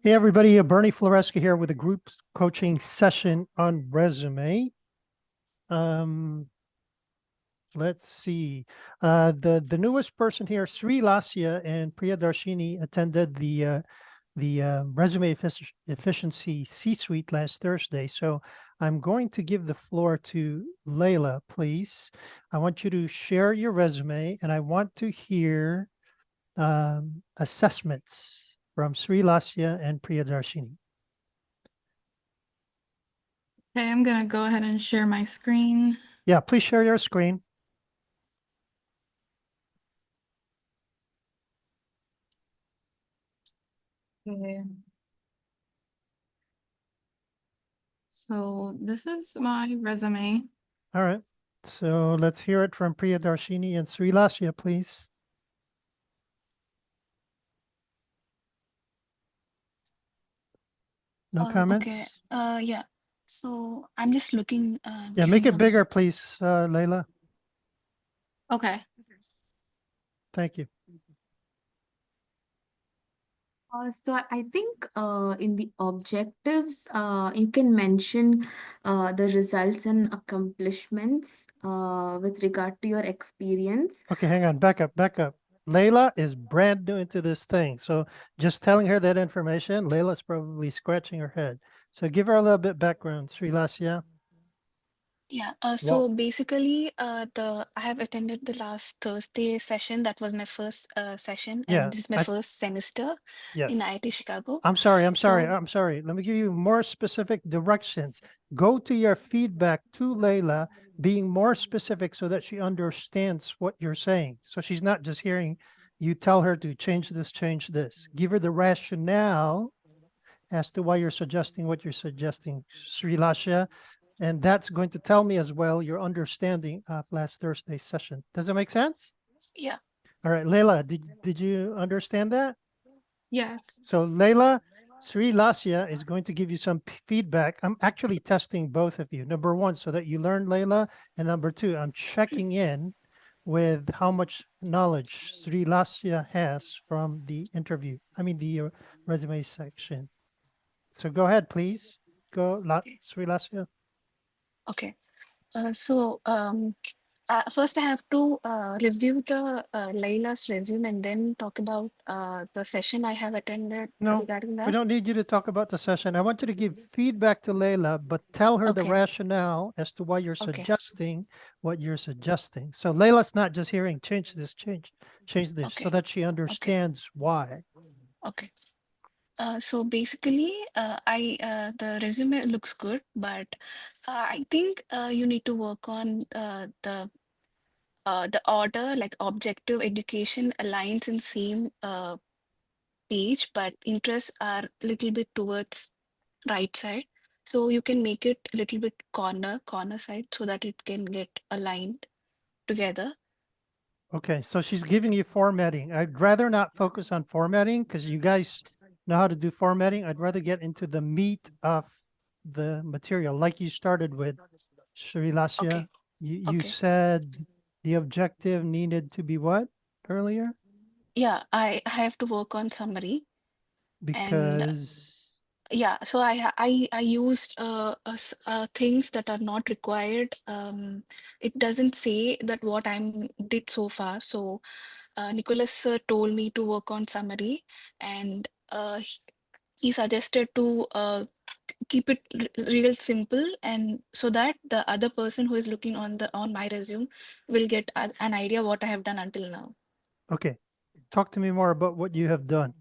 Hey everybody, Bernie Floresca here with a group coaching session on resume. Um, let's see. The newest person here, Sri Lasya and Priya Darshini, attended the resume efficiency C-suite last Thursday. So I'm going to give the floor to Layla, please. I want you to share your resume, and I want to hear assessments from Sri Lasya and Priya Darshini. Okay, I'm gonna go ahead and share my screen. Yeah, please share your screen. Okay. So this is my resume. All right. So let's hear it from Priya Darshini and Sri Lasya, please. No Okay. comments? Yeah. So I'm just looking, Yeah, make giving it a bigger, please, Layla. Okay. Thank you. So I think in the objectives, you can mention the results and accomplishments with regard to your experience. Okay, hang on. Back up, back up. Layla is brand new into this thing. So just telling her that information, Layla's probably scratching her head. So give her a little bit background, Sri Lasya. Yeah. So basically, I have attended the last Thursday session. That was my first session, Yeah, and this is my first semester in yes. IIT Chicago. I'm sorry. So I'm sorry. Let me give you more specific directions. Go to your feedback to Layla, being more specific so that she understands what you're saying. So she's not just hearing you tell her to change this, change this. Give her the rationale as to why you're suggesting what you're suggesting, Sri Lasya. And that's going to tell me as well your understanding of last Thursday's session. Does that make sense? yeah. All right, Layla, did you understand that? Yes. So Layla, Sri Lasya is going to give you some feedback. I'm actually testing both of you. Number one, so that you learn, Layla. And number two, I'm checking in with how much knowledge Sri Lasya has from the interview. I mean, the resume section. So go ahead, please. Go, Okay. Sri Lasya. Okay. So first I have to review the Layla's resume and then talk about the session I have attended No, regarding we that. don't need you to talk about the session. I want you to give feedback to Layla, but tell her the Okay. rationale as to why you're Okay. suggesting what you're suggesting. So Layla's not just hearing change this, change this, so Okay. that she Okay. understands why. Okay. So basically, the resume looks good, but I think you need to work on the order, like objective education aligns in same page, but interests are a little bit towards right side. So you can make it a little bit corner side so that it can get aligned together. Okay, so she's giving you formatting. I'd rather not focus on formatting because you guys know how to do formatting. I'd rather get into the meat of the material, like you started with, Sri Lasya. Okay. You Okay. said the objective needed to be what earlier? Yeah, I have to work on summary and Because yeah, so I used things that are not required. It doesn't say that what I'm did so far. So Nicholas told me to work on summary, and he suggested to keep it real simple, and so that the other person who is looking on my resume will get an idea what I have done until now. okay, talk to me more about what you have done.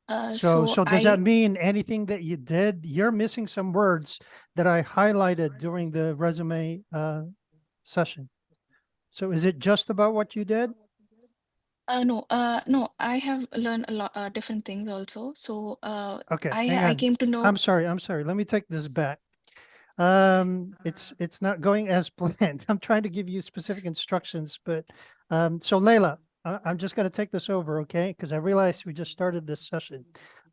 So So does that I mean anything that you did? You're missing some words that I highlighted during the resume session. So is it just about what you did? no, I have learned a lot different things also. So Okay, hang I on. came to know. I'm sorry. Let me take this back. It's not going as planned. I'm trying to give you specific instructions, but so Layla, I'm just going to take this over, okay? Because I realized we just started this session.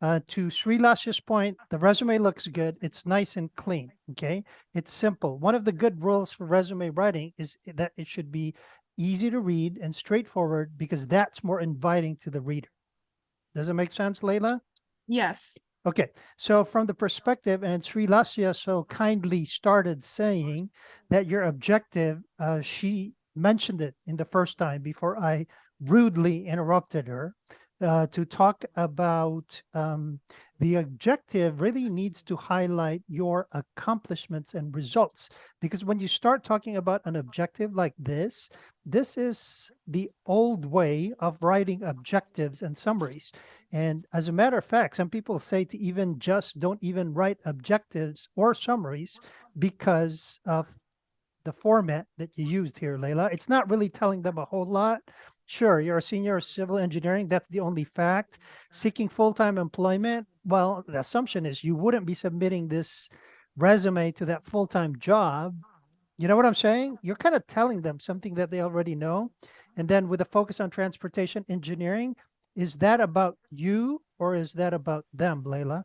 To Sri Lasya's point, the resume looks good. It's nice and clean, okay? It's simple. One of the good rules for resume writing is that it should be easy to read and straightforward because that's more inviting to the reader. Does it make sense, Layla? Yes. Okay, so from the perspective, and Sri Lasya so kindly started saying that your objective, she mentioned it in the first time before I rudely interrupted her to talk about the objective really needs to highlight your accomplishments and results. Because when you start talking about an objective like this is the old way of writing objectives and summaries. And as a matter of fact, some people say to even just don't even write objectives or summaries because of the format that you used here, Leila. It's not really telling them a whole lot. Sure, you're a senior civil engineering. That's the only fact. Seeking full-time employment. Well, the assumption is you wouldn't be submitting this resume to that full-time job. You know what I'm saying? You're kind of telling them something that they already know. And then with a focus on transportation engineering, is that about you or is that about them, Leila?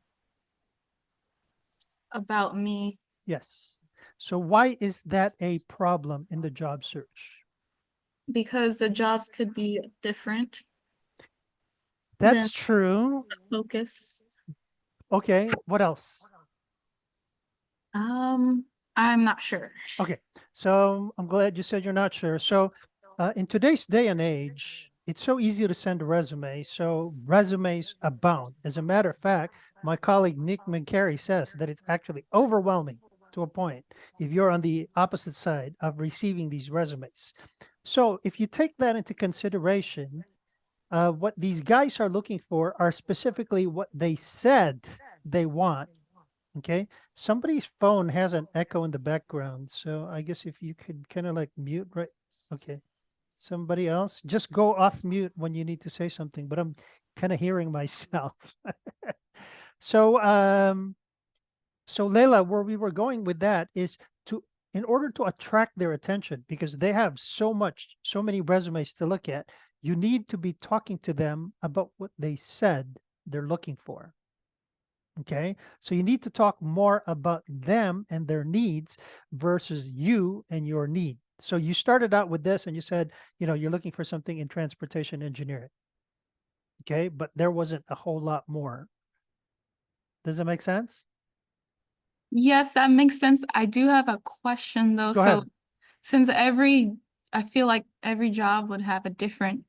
It's about me. Yes. So why is that a problem in the job search? Because the jobs could be different That's true. focus. Okay. What else? I'm not sure. Okay. So I'm glad you said you're not sure. So in today's day and age, it's so easy to send a resume. So resumes abound. As a matter of fact, my colleague Nick McCary says that it's actually overwhelming to a point if you're on the opposite side of receiving these resumes. So if you take that into consideration, what these guys are looking for are specifically what they said they want. Okay. Somebody's phone has an echo in the background. So I guess if you could kind of like mute, right? Okay. Somebody else, just go off mute when you need to say something, but I'm kind of hearing myself. So, so Leila, where we were going with that is to, in order to attract their attention, because they have so many resumes to look at, you need to be talking to them about what they said they're looking for. Okay. So you need to talk more about them and their needs versus you and your need. So you started out with this and you said, you know, you're looking for something in transportation engineering. Okay. But there wasn't a whole lot more. Does that make sense? Yes, that makes sense. I do have a question though. Go So ahead. since I feel like every job would have a different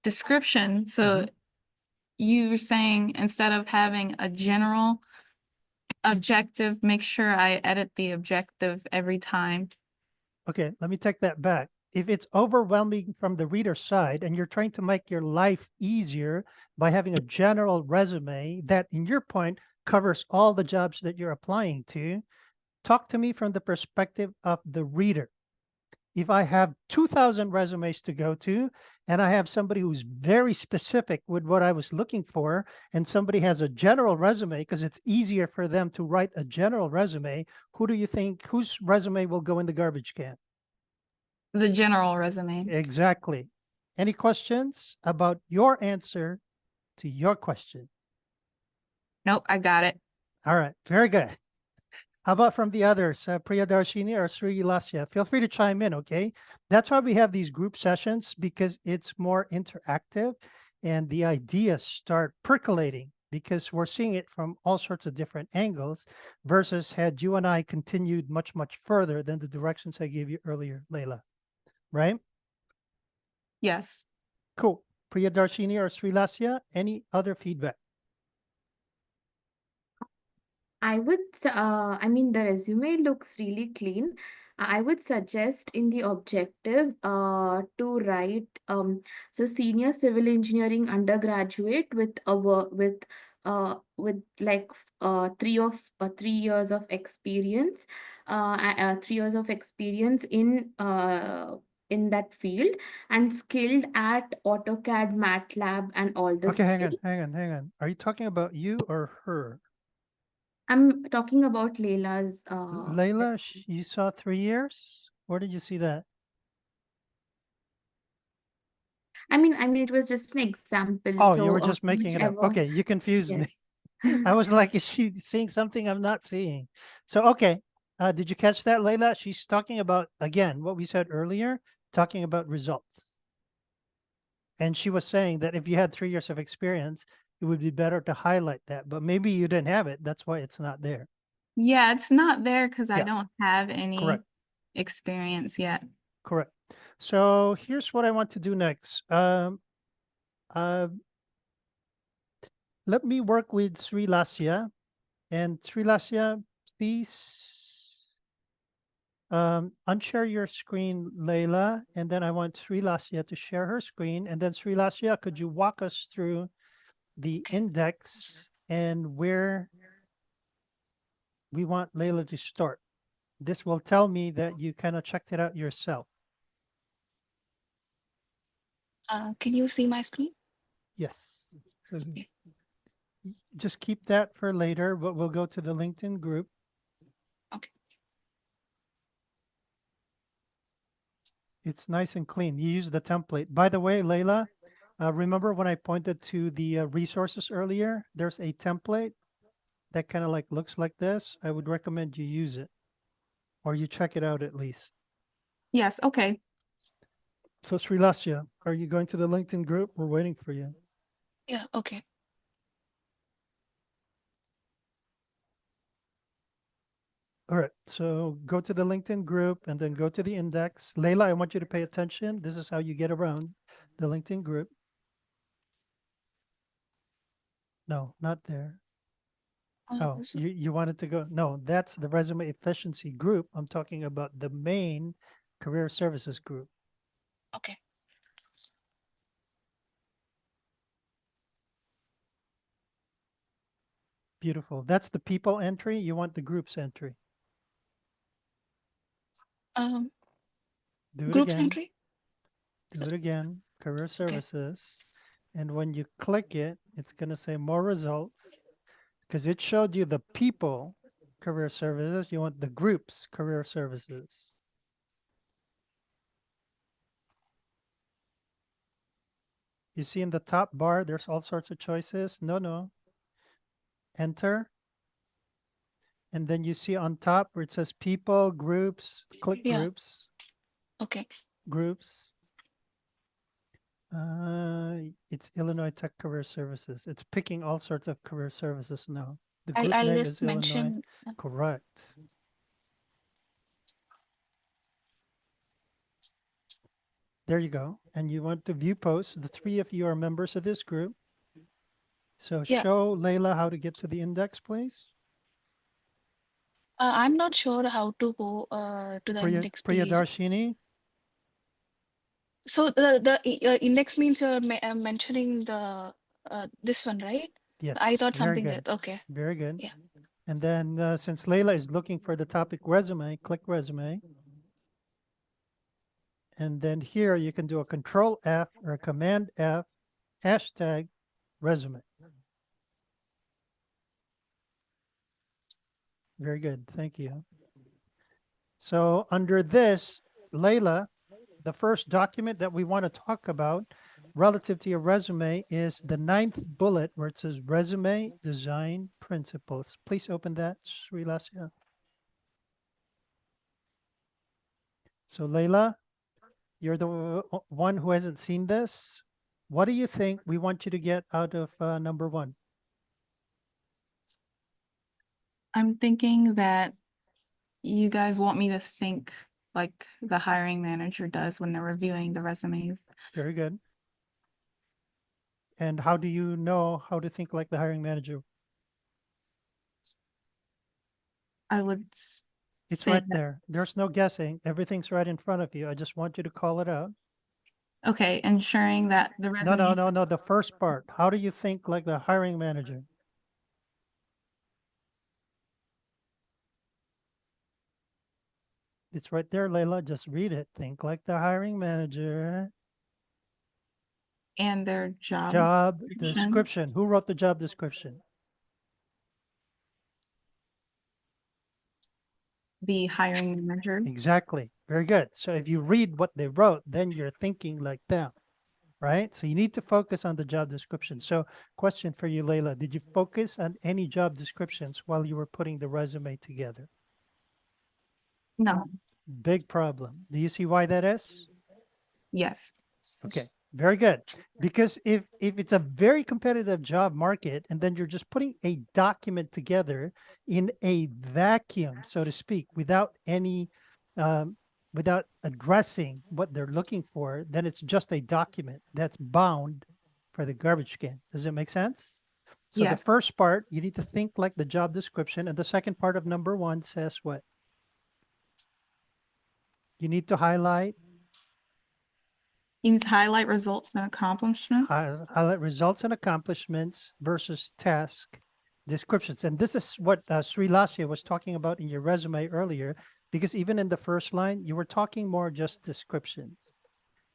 description. So you were saying instead of having a general objective, make sure I edit the objective every time. Okay, let me take that back. If it's overwhelming from the reader side and you're trying to make your life easier by having a general resume that, in your point, covers all the jobs that you're applying to, talk to me from the perspective of the reader. If I have 2,000 resumes to go to, and I have somebody who's very specific with what I was looking for, and somebody has a general resume because it's easier for them to write a general resume, who do you think, whose resume will go in the garbage can? The general resume. Exactly. Any questions about your answer to your question? Nope, I got it. All right, very good. How about from the others, Priyadarshini or Sri Lasya? Feel free to chime in, okay? That's why we have these group sessions, because it's more interactive and the ideas start percolating because we're seeing it from all sorts of different angles versus had you and I continued much, much further than the directions I gave you earlier, Leila, right? Yes. Cool. Priyadarshini or Sri Lasya, any other feedback? I mean, the resume looks really clean. I would suggest in the objective to write so senior civil engineering undergraduate with like 3 years of experience 3 years of experience in that field and skilled at AutoCAD, MATLAB and all the Okay, skills. hang on. Are you talking about you or her? I'm talking about Leila's Leila, you saw 3 years? Where did you see that? I mean, it was just an example. Oh, So you were just making it up. whichever, Okay, you confused yes. me. I was like, is she seeing something I'm not seeing? So, okay. Did you catch that, Leila? She's talking about, again, what we said earlier, talking about results. And she was saying that if you had 3 years of experience, it would be better to highlight that, but maybe you didn't have it. That's why it's not there. Yeah, it's not there because I Yeah. don't have any Correct. experience yet. Correct. So here's what I want to do next. Uh, let me work with Sri Lasya. And Sri Lasya, please unshare your screen, Leila. And then I want Sri Lasya to share her screen. And then Sri Lasya, could you walk us through the index and where we want Leila to start? This will tell me that you kind of checked it out yourself. Can you see my screen? Yes. So Okay. just keep that for later, but we'll go to the LinkedIn group. Okay. It's nice and clean. You use the template. By the way, Leila, remember when I pointed to the resources earlier? There's a template that kind of like looks like this. I would recommend you use it or you check it out at least. Yes, okay. So Sri Lasya, are you going to the LinkedIn group? We're waiting for you. Yeah, okay. All right, so go to the LinkedIn group and then go to the index. Leila, I want you to pay attention. This is how you get around the LinkedIn group. No, not there. Oh, So- you wanted to go? No, that's the resume efficiency group. I'm talking about the main career services group. okay. Beautiful. That's the people entry. You want the groups entry. Um, Do it Groups again. entry? Do So- it again. Career services. And when you click it, it's going to say more results because it showed you the people career services. You want the groups career services. You see in the top bar, there's all sorts of choices. No. Enter. And then you see on top where it says people, groups, click Yeah. groups, Okay. groups. It's Illinois Tech Career Services. It's picking all sorts of career services now. The group I'll name just is Illinois. mention. Correct. There you go. And you want to view posts. The three of you are members of this group. So Yeah. show Leila how to get to the index, please. I'm not sure how to go to the index page. Priyadarshini. So the index means you're mentioning the this one, right? Yes. I thought very something good. else. Okay. Very good. Yeah. And then since Leila is looking for the topic resume, click resume. And then here you can do a Control F or a Command F, hashtag resume. Very good. Thank you. So under this, Leila, the first document that we want to talk about relative to your resume is the 9th bullet where it says resume design principles. Please open that, Sri Lasya. So Leila, you're the one who hasn't seen this. What do you think we want you to get out of number 1? I'm thinking that you guys want me to think like the hiring manager does when they're reviewing the resumes. Very good. And how do you know how to think like the hiring manager? I would It's say right that- there. There's no guessing. Everything's right in front of you. I just want you to call it out. Okay, ensuring that the resume. No. The first part. How do you think like the hiring manager? It's right there, Leila. Just read it. Think like the hiring manager. And their job. Job description. description. Who wrote the job description? The hiring manager. Exactly. Very good. So if you read what they wrote, then you're thinking like them, right? So you need to focus on the job description. So question for you, Leila, did you focus on any job descriptions while you were putting the resume together? No. Big problem. Do you see why that is? Yes. Okay, Very good. Because if it's a very competitive job market and then you're just putting a document together in a vacuum, so to speak, without any without addressing what they're looking for, then it's just a document that's bound for the garbage can. Does it make sense? So the Yes. first part, you need to think like the job description, and the second part of number 1 says what? You need to highlight You need to highlight results and accomplishments. highlight results and accomplishments versus task descriptions. And this is what Sri Lasya was talking about in your resume earlier, because even in the first line, you were talking more just descriptions,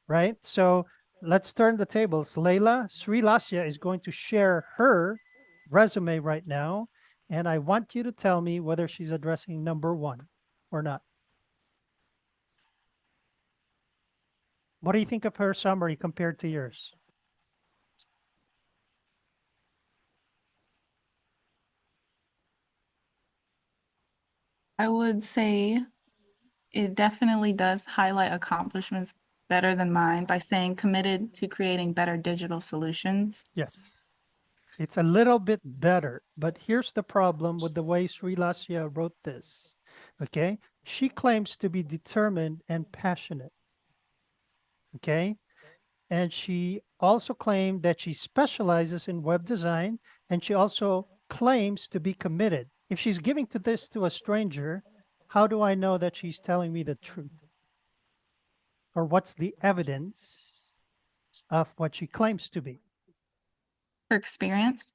right? So let's turn the tables. Leila, Sri Lasya is going to share her resume right now, and I want you to tell me whether she's addressing number 1 or not. What do you think of her summary compared to yours? I would say it definitely does highlight accomplishments better than mine by saying committed to creating better digital solutions. Yes. It's a little bit better, but here's the problem with the way Sri Lasya wrote this. Okay. She claims to be determined and passionate. Okay. And she also claimed that she specializes in web design, and she also claims to be committed. If she's giving this to a stranger, how do I know that she's telling me the truth? Or what's the evidence of what she claims to be? For experience.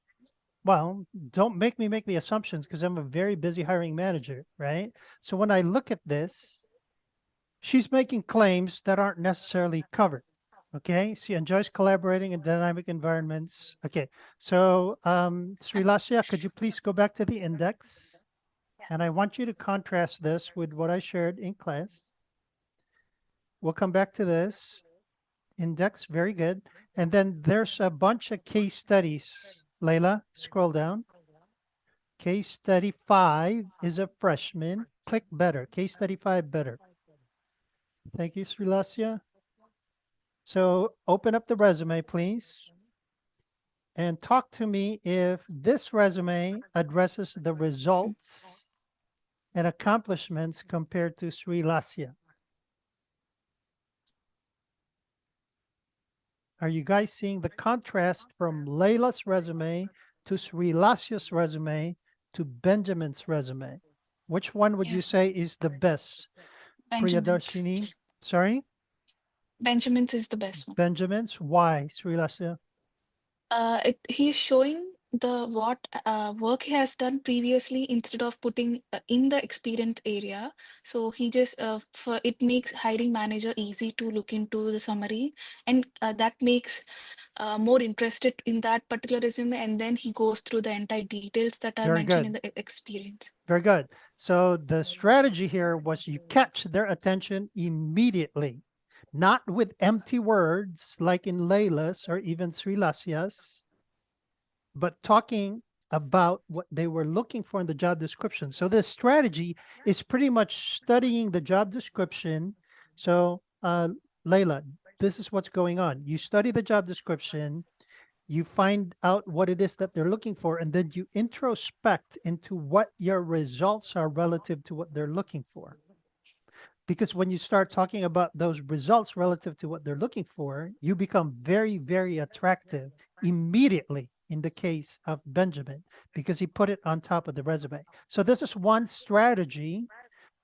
Well, don't make me make the assumptions because I'm a very busy hiring manager, right? So when I look at this, she's making claims that aren't necessarily covered. Okay, she enjoys collaborating in dynamic environments. Okay, so Sri Lasya, could you please go back to the index? And I want you to contrast this with what I shared in class. We'll come back to this. Index, very good. And then there's a bunch of case studies. Layla, scroll down. Case study 5 is a freshman. Click better. Case study 5 better. Thank you, Sri Lasya. So open up the resume, please. And talk to me if this resume addresses the results and accomplishments compared to Sri Lasya. Are you guys seeing the contrast from Layla's resume to Sri Lasya's resume to Benjamin's resume? Which one would you Yes. say is the best? Benjamin's. Priyadarshini? Sorry? Benjamin's is the best one. Benjamin's? Why, Sri Lasya? He's showing the what work he has done previously instead of putting in the experience area. So he just for it makes hiring manager easy to look into the summary, and that makes more interested in that particular resume, and then he goes through the entire details that are Very mentioned in good. the experience. Very good. So the strategy here was you catch their attention immediately, not with empty words like in Layla's or even Sri Lasya's, but talking about what they were looking for in the job description. So this strategy is pretty much studying the job description. So Layla, this is what's going on. You study the job description, you find out what it is that they're looking for, and then you introspect into what your results are relative to what they're looking for. Because when you start talking about those results relative to what they're looking for, you become very, very attractive immediately in the case of Benjamin, because he put it on top of the resume. So this is one strategy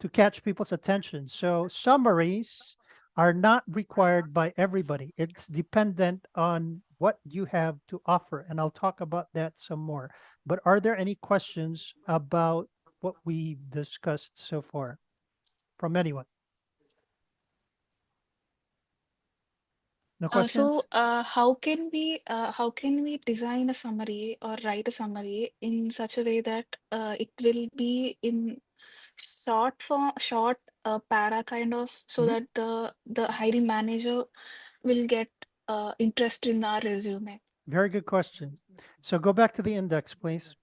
to catch people's attention. So summaries are not required by everybody. It's dependent on what you have to offer. And I'll talk about that some more. But are there any questions about what we discussed so far from anyone? No questions? So how can we design a summary or write a summary in such a way that it will be in short para kind of, so Mhm. that the hiring manager will get interest in our resume. Very good question. So go back to the index, please.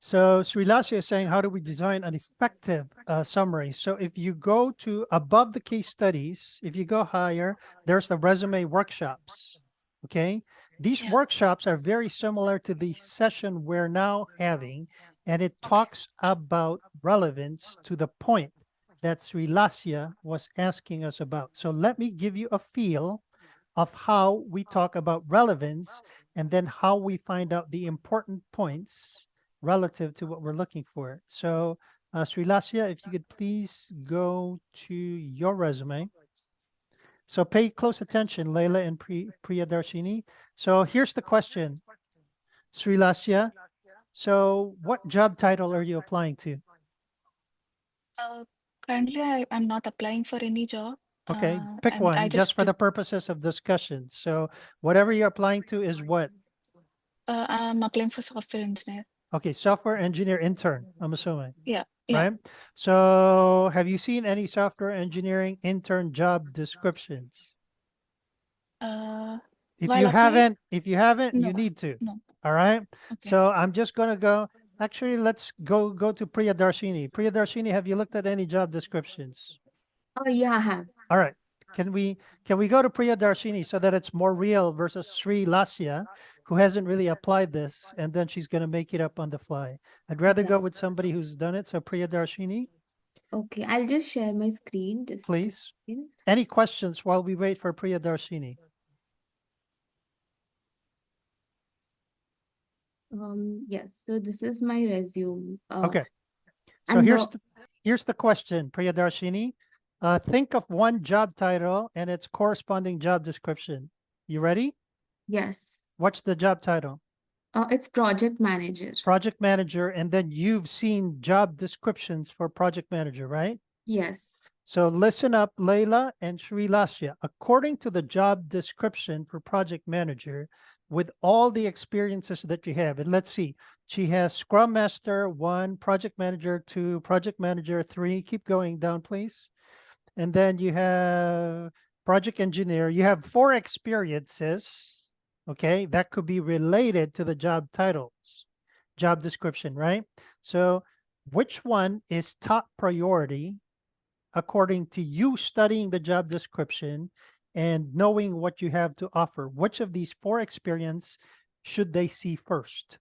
So Srilasya is saying, how do we design an effective summary? So if you go to above the case studies, if you go higher, there's the resume workshops. Okay. These Yeah. workshops are very similar to the session we're now having, and it talks about relevance to the point that Srilasya was asking us about. So let me give you a feel of how we talk about relevance and then how we find out the important points relative to what we're looking for. So, Srilasya, if you could please go to your resume. So pay close attention, Layla and Priyadarshini. So here's the question, Srilasya. So what job title are you applying to? Currently, I'm not applying for any job. Okay, pick I one just just for the purposes of discussion. So whatever you're applying to is what? I'm applying for software engineer. Okay, software engineer intern, I'm assuming. Yeah. Right? So have you seen any software engineering intern job descriptions? If While you applying, haven't, you no, need to. no. All right. Okay. So I'm just gonna go. Actually, let's go to Priyadarshini. Priyadarshini, have you looked at any job descriptions? Oh, yeah, I have. All right. Can we go to Priyadarshini so that it's more real versus Srilasya, who hasn't really applied this, and then she's gonna make it up on the fly. I'd rather Yeah. go with somebody who's done it. So Priyadarshini, Okay, I'll just share my screen. Just a please. second. Any questions while we wait for Priyadarshini? Yes, so this is my resume. Okay. So And here's the question, Priyadarshini. Think of one job title and its corresponding job description. You ready? yes, What's the job title? it's project manager. Project manager, and then you've seen job descriptions for project manager, right? Yes. So listen up, Layla and Srilasya. According to the job description for project manager, with all the experiences that you have, and let's see, she has Scrum Master 1, Project Manager 2, Project Manager 3. Keep going down, please. And then you have Project Engineer. You have 4 experiences, okay? That could be related to the job titles, job description, right? So which one is top priority according to you studying the job description and knowing what you have to offer? Which of these 4 experience should they see first?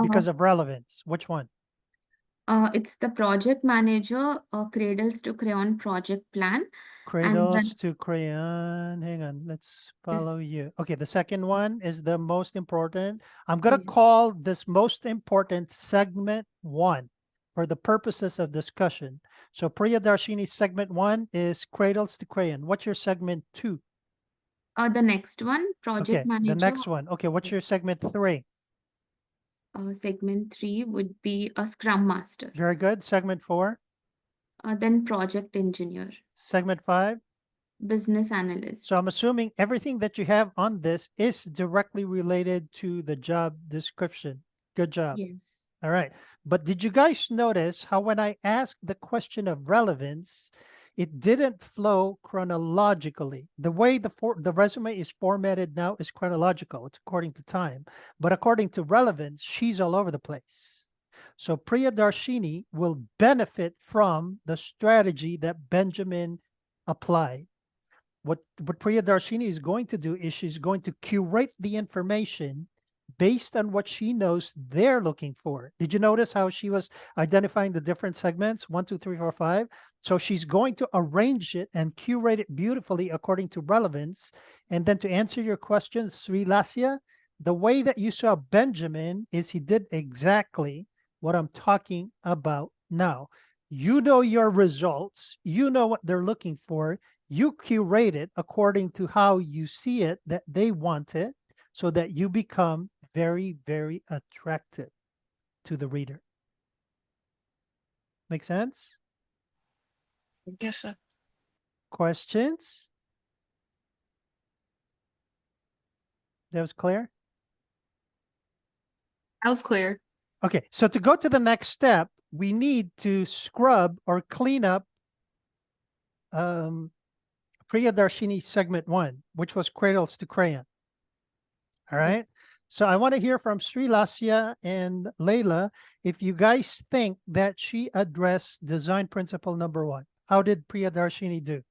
Because of relevance, which one? It's the project manager, Cradles to Crayon project plan. Cradles to Crayon. Hang on, let's follow you. Okay, the second one is the most important. I'm going to Yeah. call this most important segment 1 for the purposes of discussion. So Priyadarshini's segment 1 is Cradles to Crayon. What's your segment 2? The next one, project Okay, manager. the next one. Okay, what's your segment 3? Segment 3 would be a Scrum Master. Very good. Segment 4? Then project engineer, Segment 5? business analyst. So I'm assuming everything that you have on this is directly related to the job description. Good job. Yes. All right. But did you guys notice how when I asked the question of relevance, it didn't flow chronologically? The way the resume is formatted now is chronological. It's according to time. But according to relevance, she's all over the place. So Priyadarshini will benefit from the strategy that Benjamin applied. What Priyadarshini is going to do is she's going to curate the information based on what she knows they're looking for. Did you notice how she was identifying the different segments? 1, 2, 3, 4, 5. So she's going to arrange it and curate it beautifully according to relevance. And then to answer your question, Srilasya, the way that you saw Benjamin is he did exactly what I'm talking about now. You know your results. You know what they're looking for. You curate it according to how you see it, that they want it, so that you become very, very attractive to the reader. Make sense? Yes, sir. Questions? That was clear? That was clear. Okay, so to go to the next step, we need to scrub or clean up Priyadarshini segment 1, which was Cradles to Crayon. All right. So I want to hear from Sri Lasya and Layla if you guys think that she addressed design principle number 1. How did Priyadarshini do?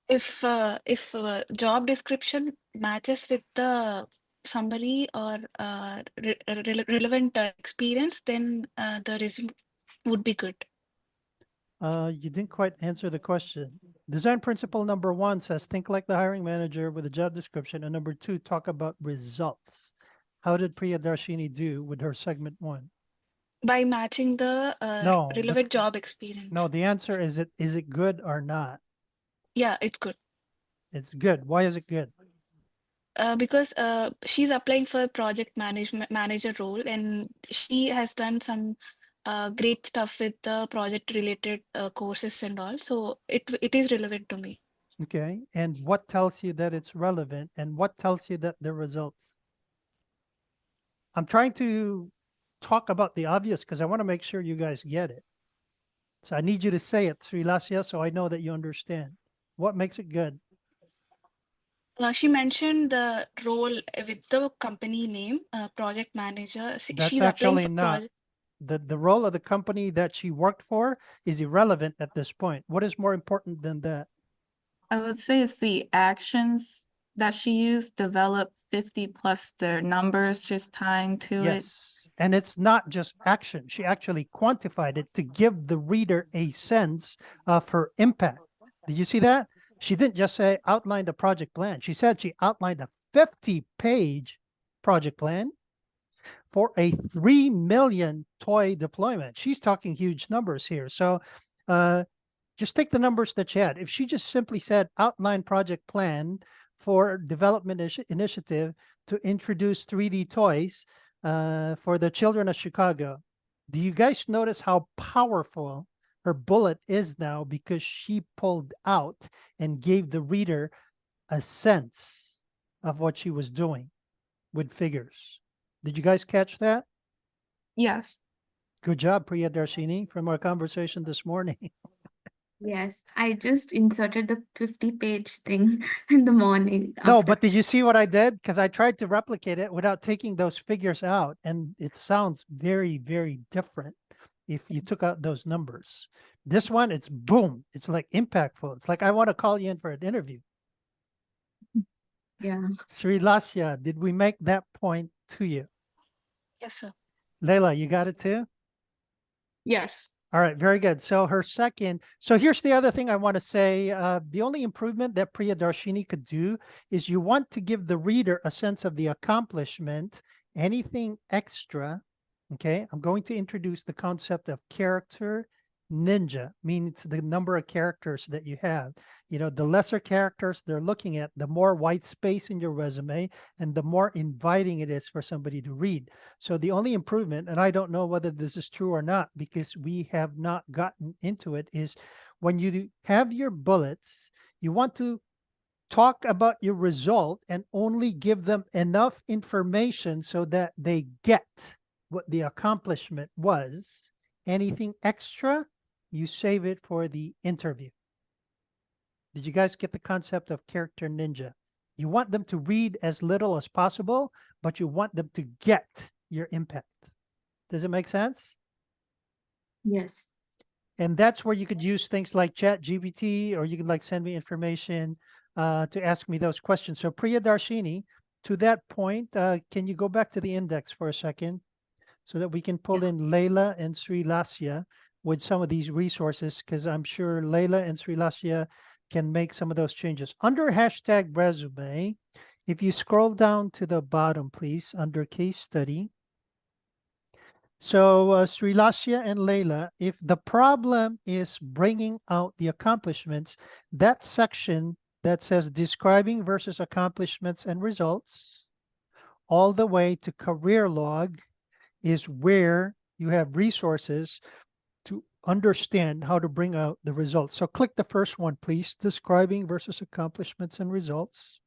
If job description matches with the summary or relevant experience, then the resume would be good. You didn't quite answer the question. Design principle number 1 says think like the hiring manager with a job description, and number 2 talk about results. How did Priyadarshini do with her segment 1? By matching the No, relevant job experience. No, the answer is it good or not? Yeah, it's good. It's good. Why is it good? Because she's applying for a project manager role, and she has done some great stuff with the project related courses and all. So it is relevant to me. Okay. And what tells you that it's relevant, and what tells you that the results? I'm trying to talk about the obvious because I want to make sure you guys get it. So I need you to say it, Sri Lasya, so I know that you understand. What makes it good? She mentioned the role with the company name, project manager. That's She's applying actually for not. The role of the company that she worked for is irrelevant at this point. What is more important than that? I would say it's the actions that she used, develop 50 plus their numbers, just tying to it. Yes. And it's not just action. She actually quantified it to give the reader a sense of her impact. Did you see that? She didn't just say outline the project plan. She said she outlined a 50-page project plan for a 3 million toy deployment. She's talking huge numbers here. So just take the numbers that she had. If she just simply said outline project plan for development initiative to introduce 3D toys for the children of Chicago, do you guys notice how powerful her bullet is now, because she pulled out and gave the reader a sense of what she was doing with figures? Did you guys catch that? Yes. Good job, Priyadarshini, from our conversation this morning. Yes, I just inserted the 50-page thing in the morning. No, after. but did you see what I did? Because I tried to replicate it without taking those figures out, and it sounds very, very different if you took out those numbers. This one, it's boom. It's like impactful. It's like I want to call you in for an interview. Yeah. Sri Lasya, did we make that point to you? Yes, sir. Layla, you got it too? Yes. All right, very good. So her second, so here's the other thing I want to say. The only improvement that Priyadarshini could do is you want to give the reader a sense of the accomplishment. Anything extra, okay? I'm going to introduce the concept of character ninja, means the number of characters that you have. You know, the lesser characters they're looking at, the more white space in your resume and the more inviting it is for somebody to read. So the only improvement, and I don't know whether this is true or not because we have not gotten into it, is when you have your bullets, you want to talk about your result and only give them enough information so that they get what the accomplishment was. Anything extra, you save it for the interview. Did you guys get the concept of character ninja? You want them to read as little as possible, but you want them to get your impact. Does it make sense? Yes. And that's where you could use things like ChatGPT, or you could like send me information to ask me those questions. So Priyadarshini, to that point, can you go back to the index for a second so that we can pull in Layla and Sri Lasya with some of these resources, because I'm sure Layla and Sri Lasya can make some of those changes. Under hashtag resume, if you scroll down to the bottom, please, under case study. So Sri Lasya and Layla, if the problem is bringing out the accomplishments, that section that says describing versus accomplishments and results, all the way to career log, is where you have resources to understand how to bring out the results. So click the first one, please, describing versus accomplishments and results.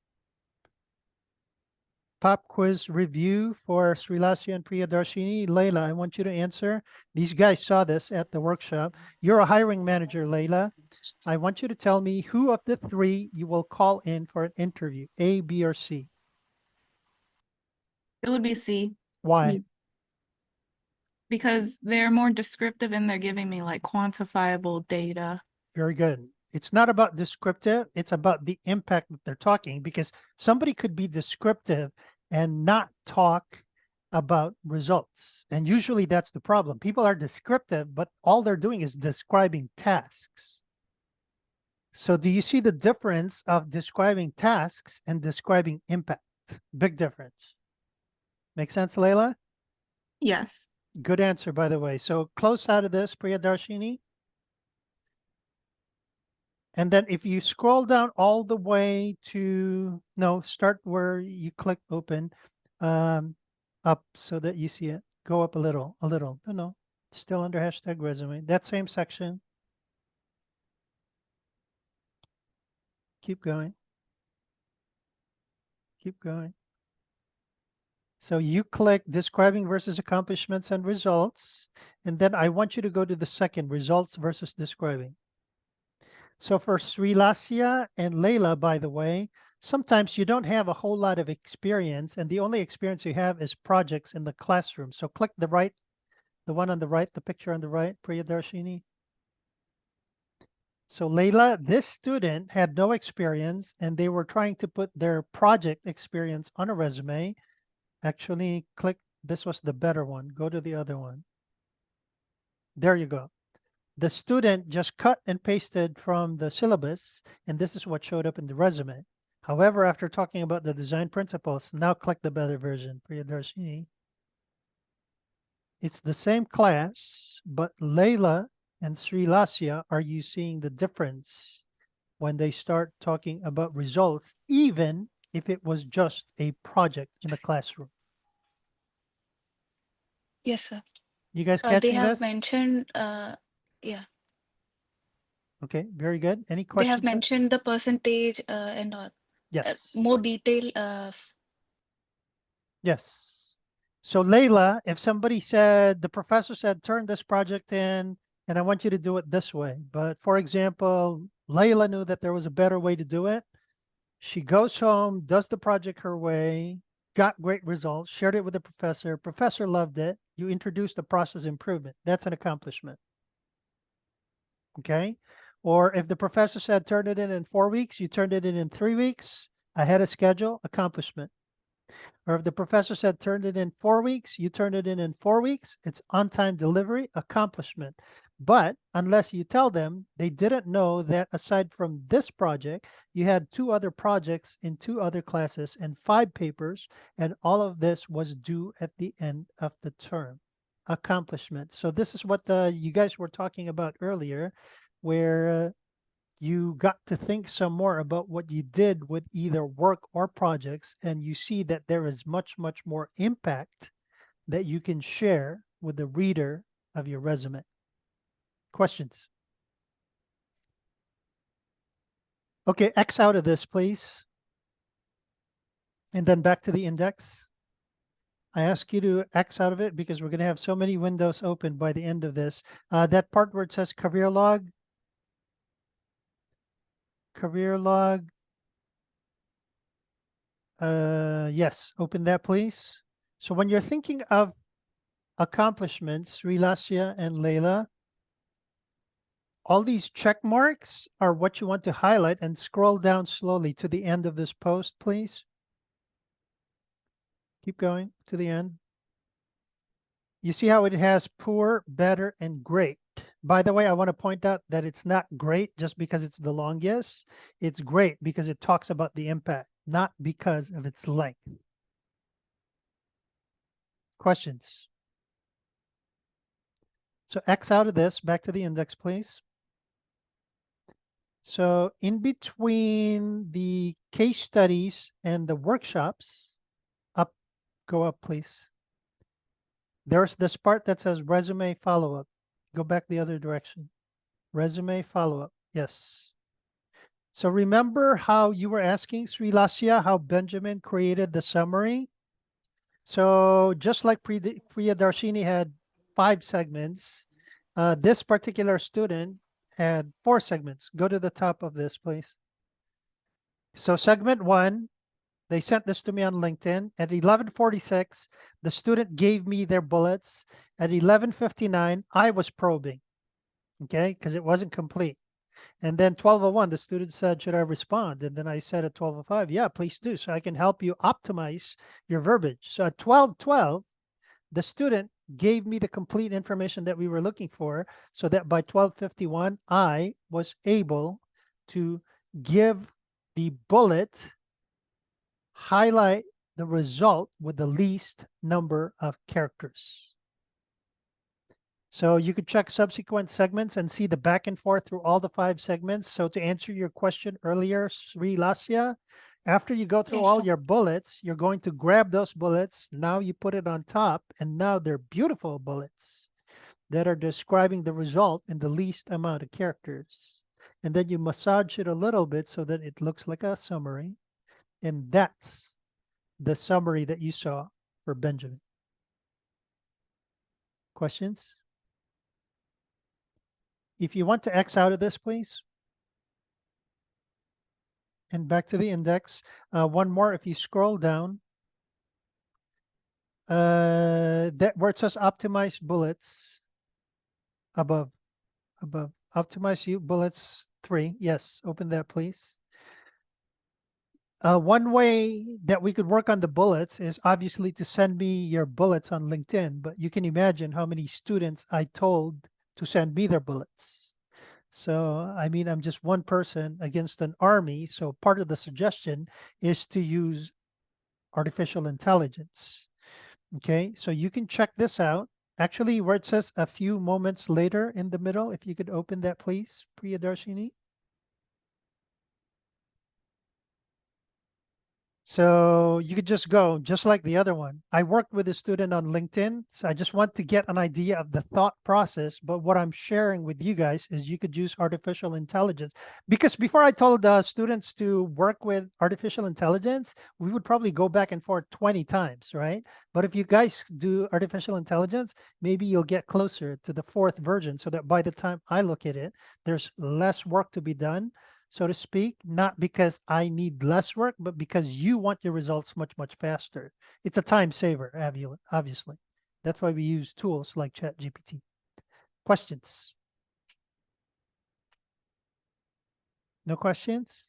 pop quiz review for Srilasya and Priyadarshini. Layla, I want you to answer. These guys saw this at the workshop. You're a hiring manager, Layla. I want you to tell me who of the three you will call in for an interview, A, B, or C. It would be C, Why? C. because they're more descriptive and they're giving me like quantifiable data. Very good. It's not about descriptive, it's about the impact that they're talking, because somebody could be descriptive and not talk about results. And usually that's the problem. People are descriptive, but all they're doing is describing tasks. So do you see the difference of describing tasks and describing impact? Big difference. Make sense, Layla? Yes. Good answer, by the way. So close out of this, Priyadarshini. And then if you scroll down all the way to, no, start where you click open, up so that you see it. Go up a little. No, still under hashtag resume. That same section. Keep going. Keep going. So you click describing versus accomplishments and results. And then I want you to go to the second, results versus describing. So for Srilasya and Layla, by the way, sometimes you don't have a whole lot of experience, and the only experience you have is projects in the classroom. So click the right, the one on the right, the picture on the right, Priyadarshini. So Layla, this student had no experience, and they were trying to put their project experience on a resume. Actually, click, this was the better one. Go to the other one. There you go. The student just cut and pasted from the syllabus, and this is what showed up in the resume. However, after talking about the design principles, now click the better version, Priyadarshini. It's the same class, but Layla and Srilasya, are you seeing the difference when they start talking about results, even if it was just a project in the classroom? Yes, sir. You guys They catching have this? mentioned, yeah, Okay, very good. Any they have questions? mentioned the percentage and all. Yes. More detail. Yes. So Layla, if somebody said, the professor said, turn this project in, and I want you to do it this way. But for example, Layla knew that there was a better way to do it. She goes home, does the project her way, got great results, shared it with the professor. Professor loved it. You introduced a process improvement. That's an accomplishment. Okay. Or if the professor said, turn it in 4 weeks, you turned it in 3 weeks, ahead of schedule, accomplishment. Or if the professor said, turn it in 4 weeks, you turned it in 4 weeks, it's on-time delivery, accomplishment. But unless you tell them, they didn't know that aside from this project, you had 2 other projects in 2 other classes and 5 papers, and all of this was due at the end of the term. Accomplishment. So this is what you guys were talking about earlier, where you got to think some more about what you did with either work or projects, and you see that there is much, much more impact that you can share with the reader of your resume. Questions? Okay, X out of this, please. And then back to the index. I ask you to X out of it because we're going to have so many windows open by the end of this. That part where it says career log. Career log. Yes, open that, please. So when you're thinking of accomplishments, Srilasya and Layla, all these check marks are what you want to highlight, and scroll down slowly to the end of this post, please. Keep going to the end. You see how it has poor, better, and great. By the way, I want to point out that it's not great just because it's the longest. It's great because it talks about the impact, not because of its length. Questions? So X out of this, back to the index, please. So in between the case studies and the workshops, up, go up, please. There's this part that says resume follow-up. Go back the other direction. Resume follow-up, yes. So remember how you were asking, Srilasya, how Benjamin created the summary? So just like Priya Darshini had 5 segments, this particular student had 4 segments. Go to the top of this, please. So segment 1, they sent this to me on LinkedIn. At 11:46, the student gave me their bullets. At 11:59, I was probing, okay, because it wasn't complete. And then 12:01, the student said, should I respond? And then I said at 12:05, yeah, please do, so I can help you optimize your verbiage. So at 12:12, the student gave me the complete information that we were looking for, so that by 12:51, I was able to give the bullet, highlight the result with the least number of characters. So you could check subsequent segments and see the back and forth through all the 5 segments. So to answer your question earlier, Sri Lasya, after you go through Yes, all sir. your bullets, you're going to grab those bullets. Now you put it on top, and now they're beautiful bullets that are describing the result in the least amount of characters. And then you massage it a little bit so that it looks like a summary. And that's the summary that you saw for Benjamin. Questions? If you want to X out of this, please. And back to the index. One more, if you scroll down, that where it says optimize bullets above, optimize you bullets 3. Yes, open that, please. One way that we could work on the bullets is obviously to send me your bullets on LinkedIn, but you can imagine how many students I told to send me their bullets. So, I mean, I'm just one person against an army. So part of the suggestion is to use artificial intelligence. Okay, so you can check this out. Actually, where it says a few moments later in the middle, if you could open that, please, Priyadarshini. So you could just go, just like the other one. I worked with a student on LinkedIn, so I just want to get an idea of the thought process. But what I'm sharing with you guys is you could use artificial intelligence. Because before I told students to work with artificial intelligence, we would probably go back and forth 20 times, right? But if you guys do artificial intelligence, maybe you'll get closer to the 4th version so that by the time I look at it, there's less work to be done, so to speak, not because I need less work, but because you want your results much, much faster. It's a time saver, obviously. That's why we use tools like ChatGPT. Questions? No questions?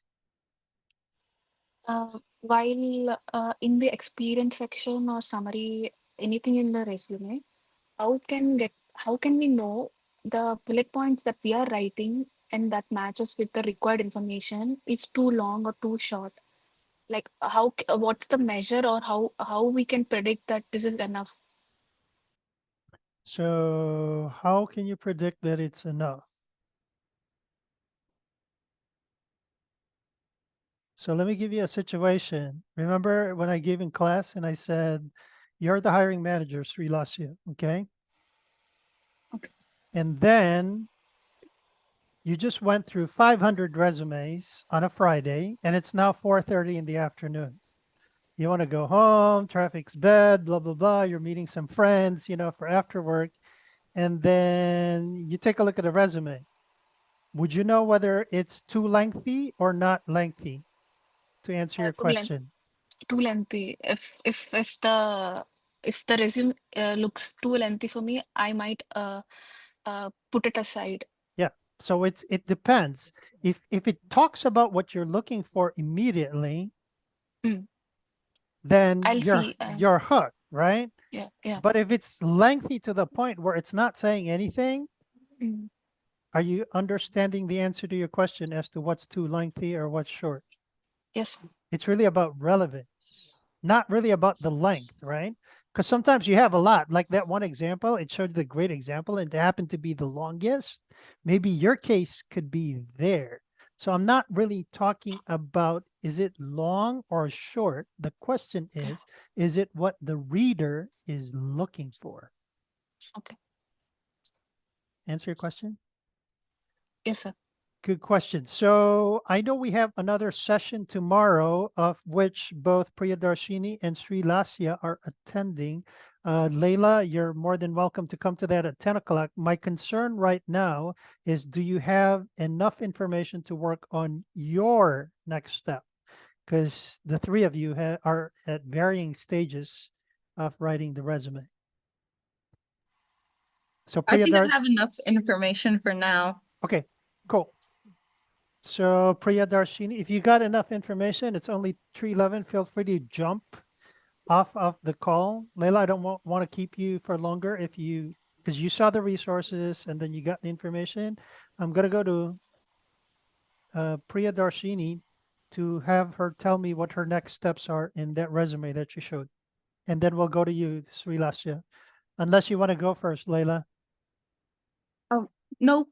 While in the experience section or summary, anything in the resume, how can we know the bullet points that we are writing and that matches with the required information is too long or too short? Like what's the measure or how we can predict that this is enough? So how can you predict that it's enough? So let me give you a situation. Remember when I gave in class and I said, you're the hiring manager, Sri Lasya, okay? Okay. And then you just went through 500 resumes on a Friday, and it's now 4:30 in the afternoon. You want to go home, traffic's bad, blah, blah, blah. You're meeting some friends, for after work. And then you take a look at the resume. Would you know whether it's too lengthy or not lengthy to answer your question? Too lengthy. If the resume looks too lengthy for me, I might put it aside. Yeah. So it depends. If it talks about what you're looking for immediately, Mm. then I'll you're see. you're hooked, right? Yeah. But if it's lengthy to the point where it's not saying anything, Mm. are you understanding the answer to your question as to what's too lengthy or what's short? Yes. It's really about relevance, not really about the length, right? Because sometimes you have a lot, like that one example, it showed the great example and it happened to be the longest. Maybe your case could be there. So I'm not really talking about, is it long or short? The question is it what the reader is looking for? Okay. Answer your question? Yes, sir. Good question. So I know we have another session tomorrow, of which both Priyadarshini and Sri Lasya are attending. Leila, you're more than welcome to come to that at 10 o'clock. My concern right now is, do you have enough information to work on your next step? Because the three of you are at varying stages of writing the resume. So I think I Priyadar, have enough information for now. okay, cool. So Priyadarshini, if you got enough information, it's only 3:11. Feel free to jump off of the call. Leila, I don't want to keep you for longer because you saw the resources and then you got the information. I'm going to go to Priyadarshini to have her tell me what her next steps are in that resume that you showed. And then we'll go to you, Sri Lasya. Unless you want to go first, Leila. Nope,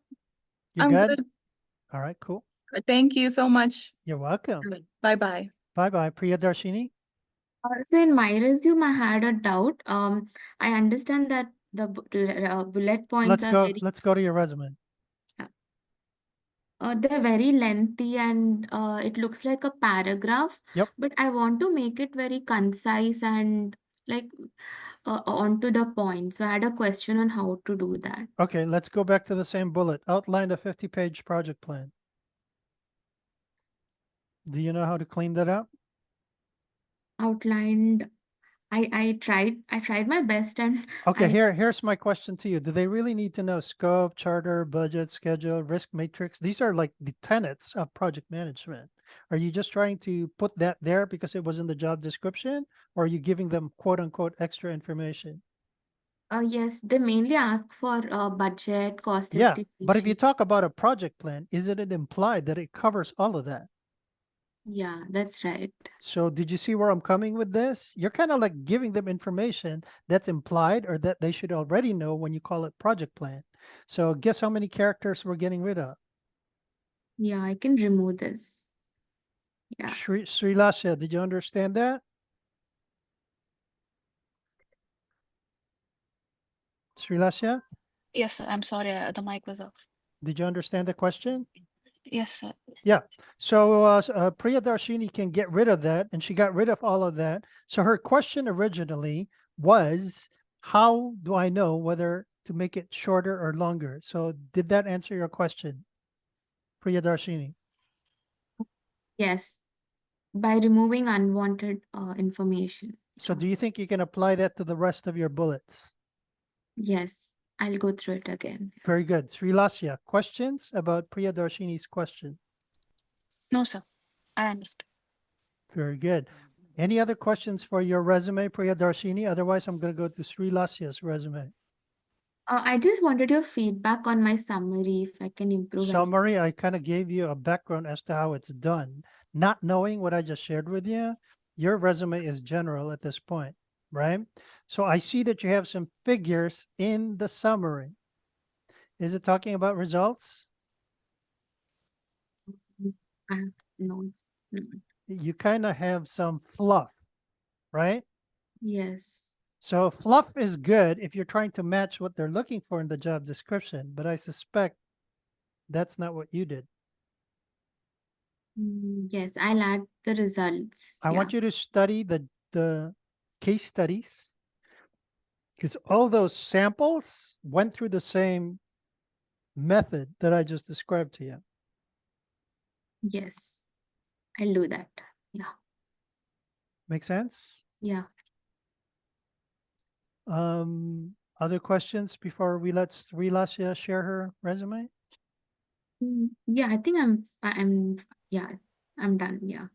You're I'm good? good. All right, cool. Thank you so much. You're welcome. Bye-bye. Bye-bye. Priyadarshini. So in my resume, I had a doubt. I understand that the bullet points are very Let's go to your resume. they're very lengthy and it looks like a paragraph. Yep. But I want to make it very concise and like onto the point. So I had a question on how to do that. Okay, let's go back to the same bullet. Outline a 50-page project plan. Do you know how to clean that up? Outlined. I tried my best and Okay, I here's my question to you. Do they really need to know scope, charter, budget, schedule, risk matrix? These are like the tenets of project management. Are you just trying to put that there because it was in the job description, or are you giving them quote unquote extra information? yes, they mainly ask for budget, cost Yeah, but if you estimation. talk about a project plan, isn't it implied that it covers all of that? Yeah, that's right. So did you see where I'm coming with this? You're kind of like giving them information that's implied or that they should already know when you call it project plan. So guess how many characters we're getting rid of? Yeah, I can remove this. Yeah. Sri Lasya, did you understand that? Sri Lasya, Yes, sir. I'm sorry, the mic was off. did you understand the question? Yes, sir. Yeah. So Priyadarshini can get rid of that, and she got rid of all of that. So her question originally was, how do I know whether to make it shorter or longer? So did that answer your question, Priyadarshini? Yes, by removing unwanted information. So Yeah. do you think you can apply that to the rest of your bullets? Yes, I'll go through it again. Very good. Sri Lasya, questions about Priyadarshini's question? No, sir. I understand. Very good. Any other questions for your resume, Priyadarshini? Otherwise, I'm going to go to Sri Lasya's resume. I just wanted your feedback on my summary, if I can improve anything. Summary, I kind of gave you a background as to how it's done. Not knowing what I just shared with you, your resume is general at this point, right? So I see that you have some figures in the summary. Is it talking about results? No, it's not. You kind of have some fluff, right? Yes. So fluff is good if you're trying to match what they're looking for in the job description, but I suspect that's not what you did. Yes, I'll add the results. I Yeah. want you to study the case studies, because all those samples went through the same method that I just described to you. Yes, I'll do that. Yeah. Make sense? Yeah. Other questions before we let Sri Lasya share her resume? Yeah, I think yeah, I'm done. Yeah.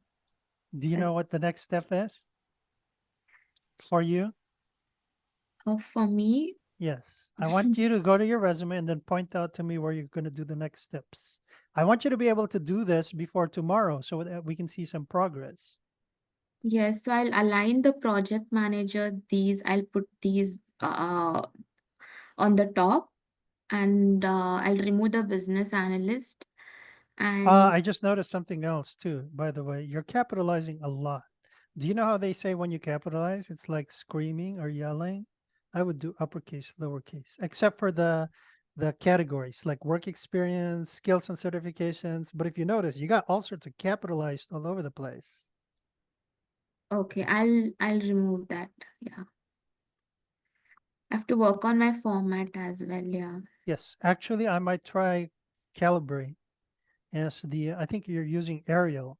Do you know what the next step is for you? For me, Yes. I want you to go to your resume and then point out to me where you're going to do the next steps. I want you to be able to do this before tomorrow so that we can see some progress. yes, so I'll align the project manager. I'll put these on the top, and I'll remove the business analyst. And I just noticed something else too, by the way. You're capitalizing a lot. Do you know how they say when you capitalize, it's like screaming or yelling? I would do uppercase, lowercase, except for the the categories like work experience, skills and certifications. But if you notice, you got all sorts of capitalized all over the place. Okay, I'll remove that. Yeah. I have to work on my format as well. Yeah. Yes, actually, I might try Calibri as I think you're using Arial.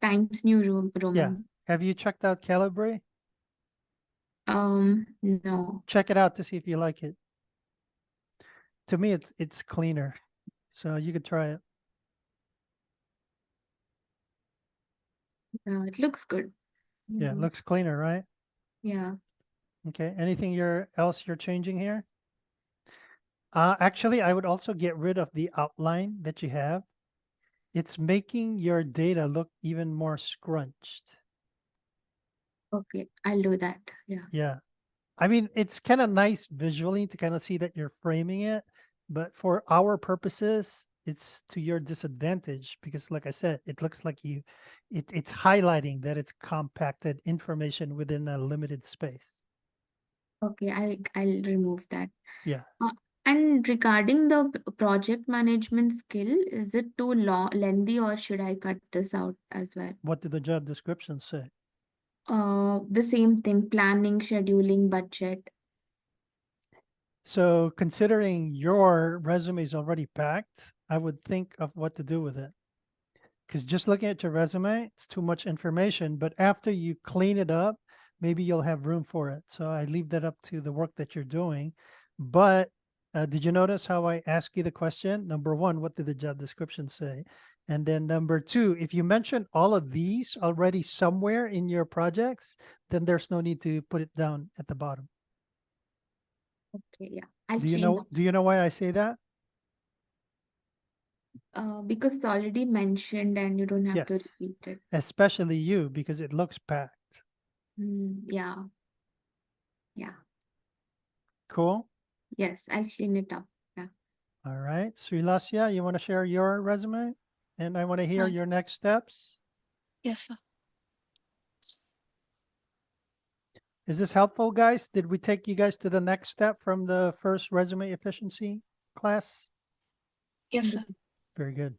Times New Yeah. Roman. Have you checked out Calibri? No. Check it out to see if you like it. To me, it's cleaner, so you could try it. It looks good. Yeah, it Mhm. looks cleaner, right? Yeah. Okay. Anything else you're changing here? Actually, I would also get rid of the outline that you have. It's making your data look even more scrunched. Okay, I'll do that. Yeah. Yeah. I mean, it's kind of nice visually to kind of see that you're framing it, but for our purposes, it's to your disadvantage because, like I said, it looks like it's highlighting that it's compacted information within a limited space. Okay, I'll remove that. Yeah. And regarding the project management skill, is it too lengthy or should I cut this out as well? What did the job description say? The same thing, planning, scheduling, budget. So, considering your resume is already packed, I would think of what to do with it. Because just looking at your resume, it's too much information. But after you clean it up, maybe you'll have room for it. So I leave that up to the work that you're doing. But did you notice how I asked you the question? Number one, what did the job description say? And then number two, if you mention all of these already somewhere in your projects, then there's no need to put it down at the bottom. Okay, yeah. I'll Do you clean know? up. Do you know why I say that? Because it's already mentioned and you don't have to Yes, repeat it. especially you because it looks packed. Yeah. Yeah. Cool. Yes, I'll clean it up. Yeah. All right, Srilasya, you want to share your resume? And I want to hear Uh, your next steps. Yes, sir. Is this helpful, guys? Did we take you guys to the next step from the first resume efficiency class? Yes, sir. Very good.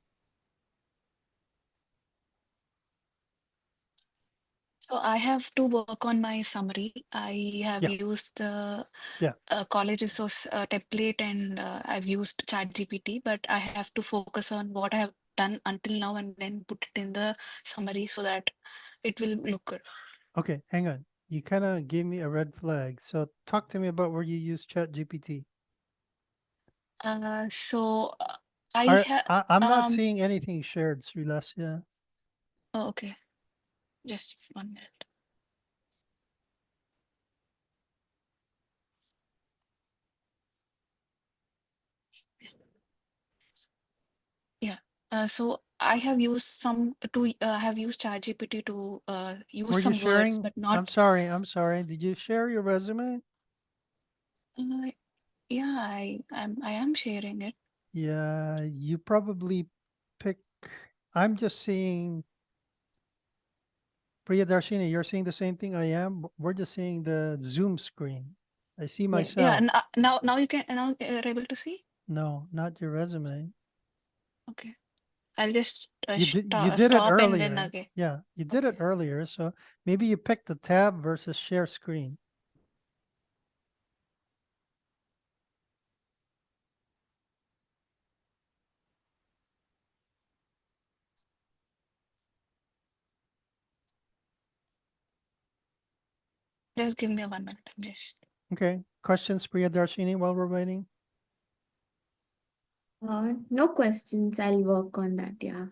So I have to work on my summary. I have Yeah. used the Yeah. college resource template and I've used ChatGPT, but I have to focus on what I have done until now and then put it in the summary so that it will look good. Okay, hang on. You kind of gave me a red flag. So talk to me about where you use ChatGPT. So I'm not seeing anything shared, Srilasya. oh, okay, just 1 minute. Yeah. So I have used ChatGPT to use Were you some words, sharing? but I'm not. sorry. Did you share your resume? Yeah, I am sharing it. Yeah, you probably pick. I'm just seeing Priyadarshini, you're seeing the same thing I am. We're just seeing the Zoom screen. I see Yeah, myself. now you can now you're able to see. No, not your resume. Okay, I'll just You did it stop and then earlier. again. Yeah, you did it Okay. earlier. So maybe you picked the tab versus share screen. Just give me 1 minute. I'm just. Okay. Questions, Priyadarshini, while we're waiting? No questions. I'll work on that. Yeah.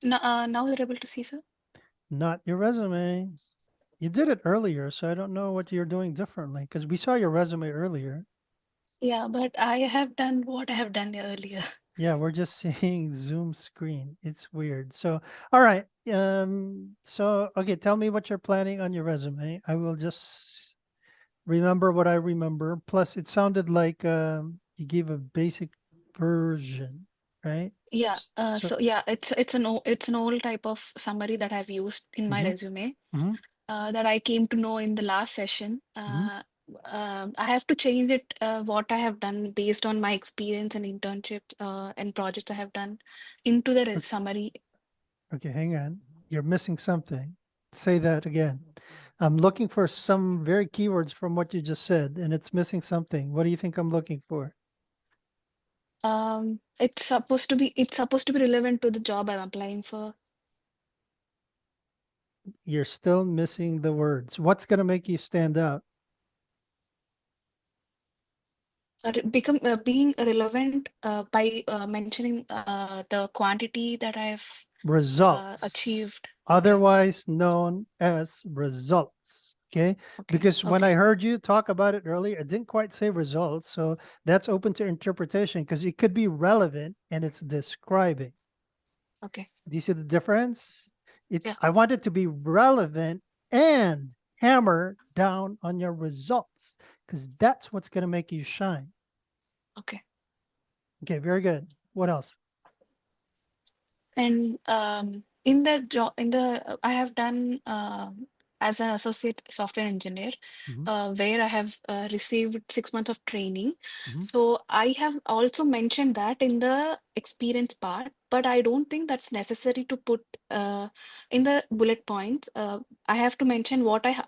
Now you're able to see, sir. Not your resume. You did it earlier, so I don't know what you're doing differently because we saw your resume earlier. Yeah, but I have done what I have done earlier. Yeah, we're just seeing Zoom screen. It's weird. So, all right. Okay, tell me what you're planning on your resume. I will just remember what I remember. Plus, it sounded like you gave a basic version, right? Yeah. So, So yeah, it's an old type of summary that I've used in my mhm, resume. mhm, That I came to know in the last session. mhm. I have to change it, what I have done based on my experience and internships and projects I have done into the Okay. summary. Okay, hang on. You're missing something. Say that again. I'm looking for some very keywords from what you just said, and it's missing something. What do you think I'm looking for? It's supposed to be relevant to the job I'm applying for. You're still missing the words. What's going to make you stand out? Being relevant by mentioning the quantity that I've Results. achieved. Otherwise known as results. Okay. Okay. Because when Okay. I heard you talk about it earlier, it didn't quite say results. So that's open to interpretation because it could be relevant and it's describing. Okay. Do you see the difference? Yeah. I want it to be relevant and hammer down on your results because that's what's going to make you shine. Okay. Okay, very good. What else? And in the job, I have done as an associate software engineer, Mhm. where I have received 6 months of training. Mhm. So I have also mentioned that in the experience part, but I don't think that's necessary to put in the bullet points. I have to mention what I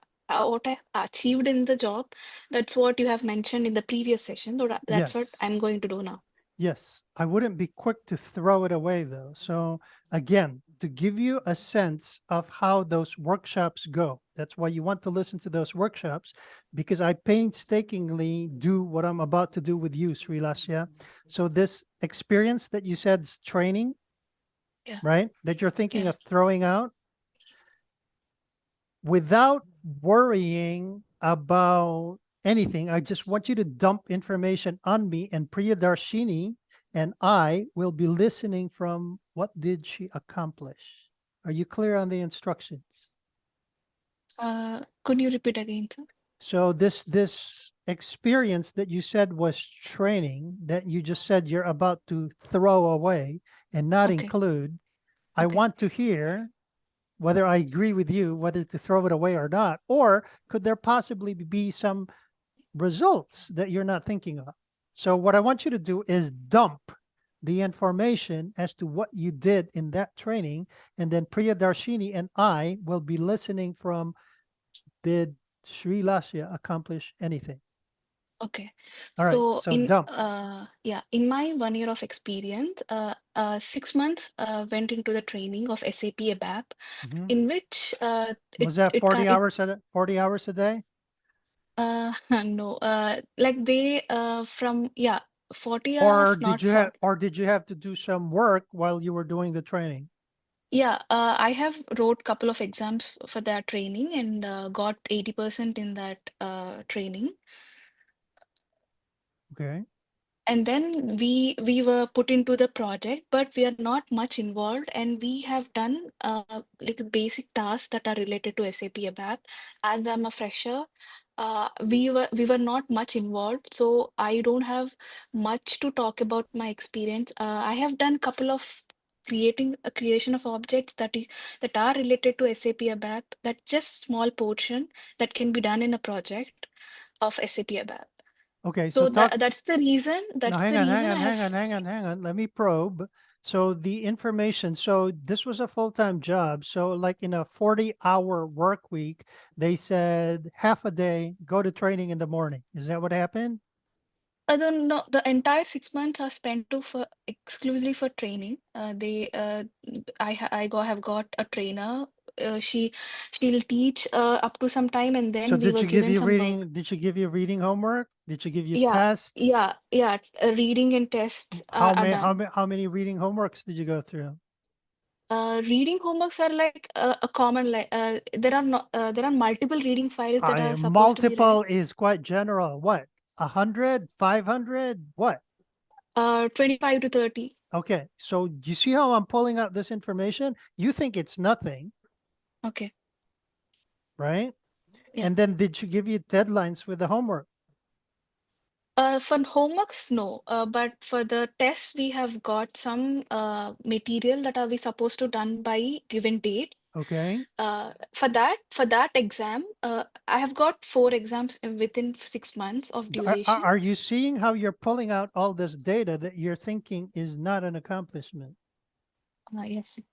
achieved in the job. That's what you have mentioned in the previous session. So that's what I'm Yes. going to do now. Yes, I wouldn't be quick to throw it away though. So again, to give you a sense of how those workshops go, that's why you want to listen to those workshops because I painstakingly do what I'm about to do with you, Sri Lasya. So this experience that you said's training, Yeah. right? That you're thinking Yeah. of throwing out without worrying about anything. I just want you to dump information on me and Priyadarshini and I will be listening from what did she accomplish? Are you clear on the instructions? Could you repeat again, sir? So this experience that you said was training that you just said you're about to throw away and not Okay. include, I Okay. want to hear whether I agree with you, whether to throw it away or not, or could there possibly be some results that you're not thinking of? So what I want you to do is dump the information as to what you did in that training, and then Priyadarshini and I will be listening from, did Sri Lasya accomplish anything? Okay. All right, So so dump. in my 1 year of experience, 6 months went into the training of SAP ABAP, Mhm. in which Was that 40 hours a 40 hours a day? no, like they from 40 Or hours, did not you have 40. or did you have to do some work while you were doing the training? Yeah, I have wrote couple of exams for that training and got 80% in that training. Okay. And then we were put into the project, but we are not much involved, and we have done little basic tasks that are related to SAP ABAP. As I'm a fresher, we were not much involved, so I don't have much to talk about my experience. I have done couple of creation of objects that are related to SAP ABAP. That just small portion that can be done in a project of SAP ABAP. Okay, so So talk. that's the reason. Now, That's hang the on, reason I have. hang on. Let me probe. So the information, so this was a full-time job. So like in a 40-hour work week, they said half a day, go to training in the morning. Is that what happened? I don't know. The entire 6 months are spent to for exclusively for training. I have got a trainer. She'll teach up to some time, and So then we were given some work. did she give you reading homework? Did she give you Yeah, tests? Reading and tests are done. How many reading homeworks did you go through? Reading homeworks are like a common like there are multiple reading files that are supposed to be read. Multiple is quite general. What? 100, 500? What? 25 to 30. Okay, so do you see how I'm pulling out this information? You think it's nothing, Okay. right? Yeah. And then did she give you deadlines with the homework? For homeworks, no. But for the tests, we have got some material that are we supposed to done by given date. Okay. For that exam, I have got 4 exams within 6 months of duration. Are you seeing how you're pulling out all this data that you're thinking is not an accomplishment? Yes, sir.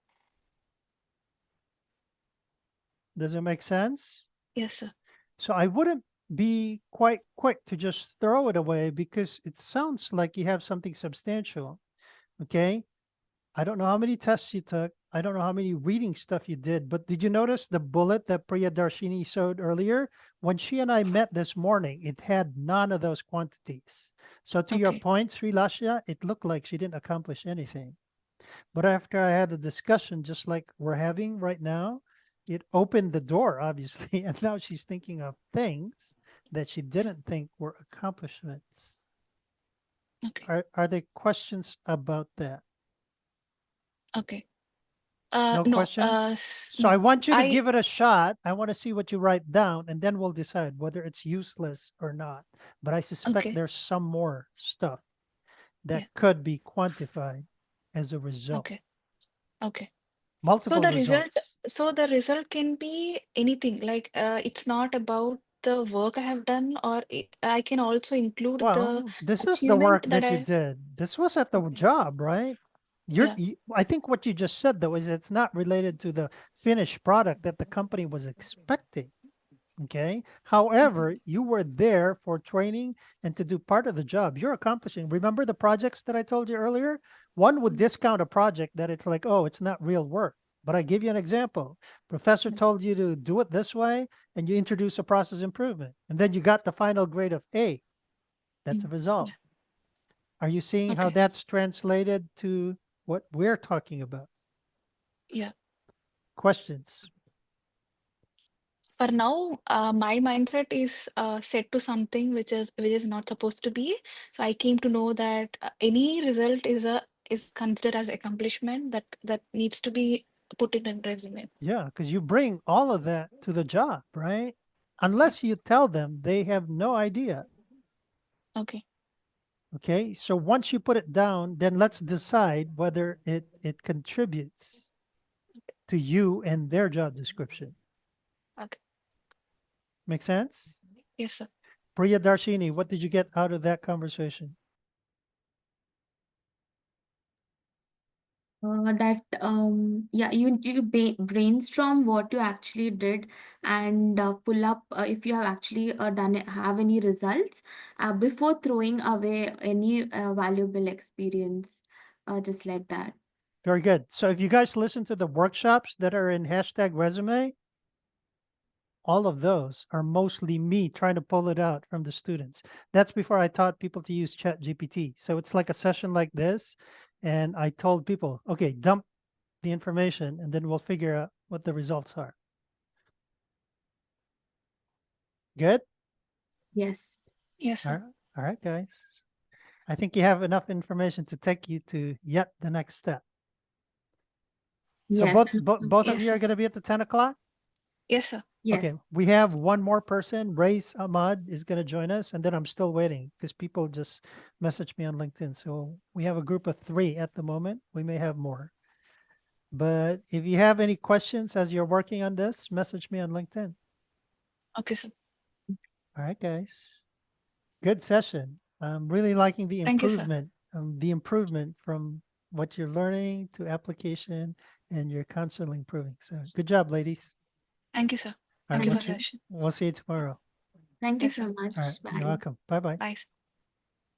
Does it make sense? Yes, sir. So I wouldn't be quite quick to just throw it away because it sounds like you have something substantial. Okay. I don't know how many tests you took. I don't know how many reading stuff you did, but did you notice the bullet that Priya Darshini showed earlier? When she and I met this morning, it had none of those quantities. So to your Okay. point, Sri Lasha, it looked like she didn't accomplish anything. But after I had a discussion, just like we're having right now, it opened the door, obviously. And now she's thinking of things that she didn't think were accomplishments. Okay. Are there questions about that? Okay. No No. questions? So I No. want you to give it a shot. I want to see what you write down, and then we'll decide whether it's useless or not. But I suspect Okay. there's some more stuff that Yeah. could be quantified as a result. Okay. Okay. Multiple the result, results. so the result can be anything. Like it's not about the work I have done, or I can also include the Well, this is the achievement work that that you I. did. This was at the Okay. job, right? Yeah. I think what you just said though is it's not related to the finished product that the company was expecting. Okay. However, you were there for training and to do part of the job. You're accomplishing. Remember the projects that I told you earlier? One would discount a project that it's like, oh, it's not real work. But I give you an example. Professor told you to do it this way, and you introduce a process improvement, and then you got the final grade of A. That's a Mm, result. yeah. Are you seeing how Okay. that's translated to what we're talking about? Yeah. Questions? For now, my mindset is set to something which is not supposed to be. So I came to know that any result is considered as accomplishment that needs to be put in a resume. Yeah, because you bring all of that to the job, right? Unless you tell them, they have no idea. Okay. Okay, so once you put it down, then let's decide whether it contributes to you and their job description. Okay. Make sense? Yes, sir. Priya Darshini, what did you get out of that conversation? That yeah, you brainstorm what you actually did and pull up if you have actually have any results before throwing away any valuable experience, just like that. Very good. So if you guys listen to the workshops that are in #resume, all of those are mostly me trying to pull it out from the students. That's before I taught people to use ChatGPT. So it's like a session like this. And I told people, okay, dump the information and then we'll figure out what the results are. Good? Yes. Yes, All sir. right, all right, guys. I think you have enough information to take you to yet the next step. So Yes. both of Yes, you are sir. going to be at the 10 o'clock? Yes, sir. Okay, Yes. we have one more person. Race Ahmad is going to join us, and then I'm still waiting because people just message me on LinkedIn. So we have a group of 3 at the moment. We may have more. But if you have any questions as you're working on this, message me on LinkedIn. Okay, sir. All right, guys. Good session. I'm really liking the Thank you, sir. improvement from what you're learning to application, and you're constantly improving. So good job, ladies. Thank you, sir. All right, Thank you we'll for the see, session. we'll see you tomorrow. Thank you Yes, so sir. All right, much. you're Bye. welcome. Bye-bye. Bye, sir.